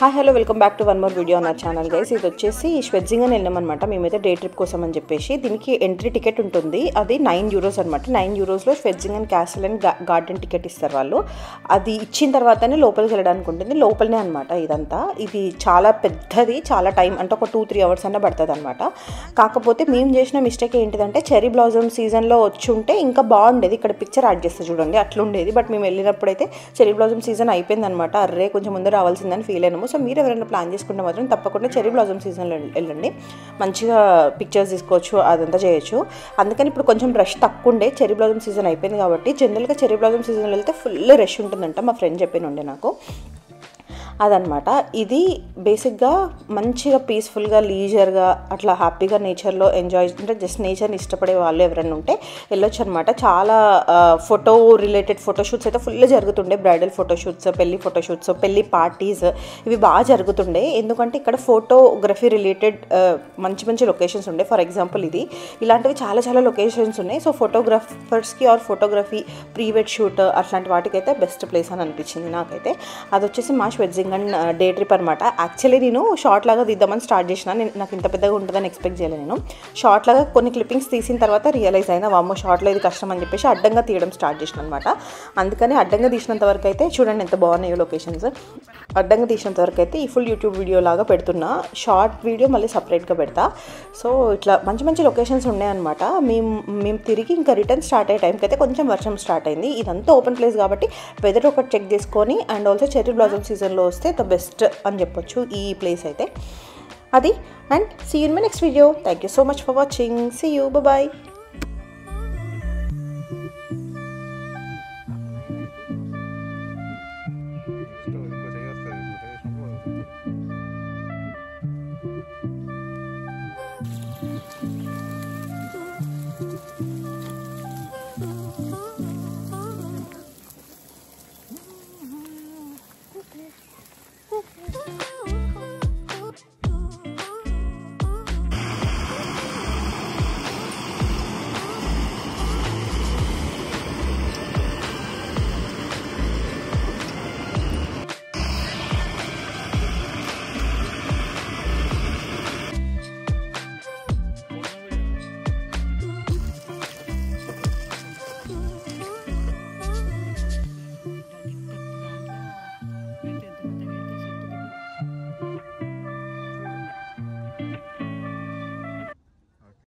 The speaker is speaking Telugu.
Hi hello welcome back to one more video on our channel guys. ఇది వచ్చేసి స్విట్జర్లాండ్ వెళ్ళామన్నమాట. మేమైతే డే ట్రిప్ కోసం అని చెప్పేసి దీనికి ఎంట్రీ టికెట్ ఉంటుంది. అది €9 అనమాట. €9లో Switzerland castle and garden ticket ఇస్తారు వాళ్ళు. అది ఇచ్చిన తర్వాతనే లోపలికి వెళ్ళడానికి ఉంటుంది. లోపలనే అనమాట ఇదంతా. ఇది చాలా పెద్దది, చాలా టైం అంటే ఒక 2-3 అవర్స్ అన్న పడుతుంది అనమాట. కాకపోతే మేము చేసిన మిస్టేక్ ఏంటిదంటే చెరీ బ్లాజమ్ సీజన్లో వచ్చి ఉంటే ఇంకా బాగుండేది. ఇక్కడ పిక్చర్ యాడ్ చేస్తే చూడండి అట్లుండేది. బట్ మేము వెళ్ళినప్పుడైతే చెరీ బ్లాజమ్ సీజన్ అయిపోయింది అనమాట. అర్రే కొంచెం ముందు రావాల్సిందని ఫీల్ అయినాము. సో మీరు ఎవరైనా ప్లాన్ చేసుకుంటే మాత్రం తప్పకుండా చెరీ బ్లాజమ్ సీజన్లో వెళ్ళండి. మంచిగా పిక్చర్స్ తీసుకోవచ్చు, అదంతా చేయొచ్చు. అందుకని ఇప్పుడు కొంచెం రష్ తక్కువ ఉండే. చెరీ బ్లాజమ్ సీజన్ అయిపోయింది కాబట్టి జనరల్గా చెరీ బ్లాజమ్ సీజన్లో వెళ్తే ఫుల్ రష్ ఉంటుందంట. మా ఫ్రెండ్ చెప్పినుండే నాకు అదనమాట. ఇది బేసిక్గా మంచిగా పీస్ఫుల్గా లీజర్గా అట్లా హ్యాపీగా నేచర్లో ఎంజాయ్ అంటే జస్ట్ నేచర్ని ఇష్టపడే వాళ్ళు ఎవరైనా ఉంటే వెళ్ళొచ్చు అనమాట. చాలా ఫోటో రిలేటెడ్ ఫోటోషూట్స్ అయితే ఫుల్ జరుగుతుండే. బ్రైడల్ ఫోటోషూట్స్, పెళ్లి ఫోటోషూట్స్, పెళ్లి పార్టీస్ ఇవి బాగా జరుగుతుండే. ఎందుకంటే ఇక్కడ ఫోటోగ్రఫీ రిలేటెడ్ మంచి మంచి లొకేషన్స్ ఉండే. ఫర్ ఎగ్జాంపుల్ ఇది ఇలాంటివి చాలా చాలా లొకేషన్స్ ఉన్నాయి. So ఫోటోగ్రాఫర్స్కి are photography pre-wed shoot అట్లాంటి వాటికైతే బెస్ట్ ప్లేస్ అని అనిపించింది నాకైతే. అది వచ్చేసి మా స్విట్జర్లాండ్ డే ట్రిప్ అనమాట. యాక్చువల్లీ నేను షార్ట్ లాగా తీద్దామని స్టార్ట్ చేసిన. నాకు ఇంత పెద్దగా ఉంటుందని ఎక్స్పెక్ట్ చేయలేదు. నేను షార్ట్ లాగా కొన్ని క్లిప్పింగ్స్ తీసిన తర్వాత రియలైజ్ అయినా వామ్మో షార్ట్లో ఇది కష్టం అని చెప్పేసి అడ్డంగా తీయడం స్టార్ట్ చేసిన అనమాట. అందుకని అడ్డంగా తీసినంత వరకు అయితే చూడండి ఎంత బాగున్నాయో లొకేషన్స్. అడ్డంగా తీసినంత వరకు అయితే ఈ ఫుల్ యూట్యూబ్ వీడియో లాగా పెడుతున్నా. షార్ట్ వీడియో మళ్ళీ సపరేట్గా పెడతా. సో ఇట్లా మంచి మంచి లొకేషన్స్ ఉన్నాయన్నమాట. మేము తిరిగి ఇంకా రిటర్న్ స్టార్ట్ అయ్యే టైంకి అయితే కొంచెం వర్షం స్టార్ట్ అయింది. ఇదంతా ఓపెన్ ప్లేస్ కాబట్టి వెదర్ ఒకటి చెక్ చేసుకొని అండ్ ఆల్సో చెర్రీ బ్లాజమ్ సీజన్లో వస్తే ద బెస్ట్ అని చెప్పొచ్చు ఈ ప్లేస్ అయితే. అది and see you in my next video. Thank you so much for watching. See you, bye.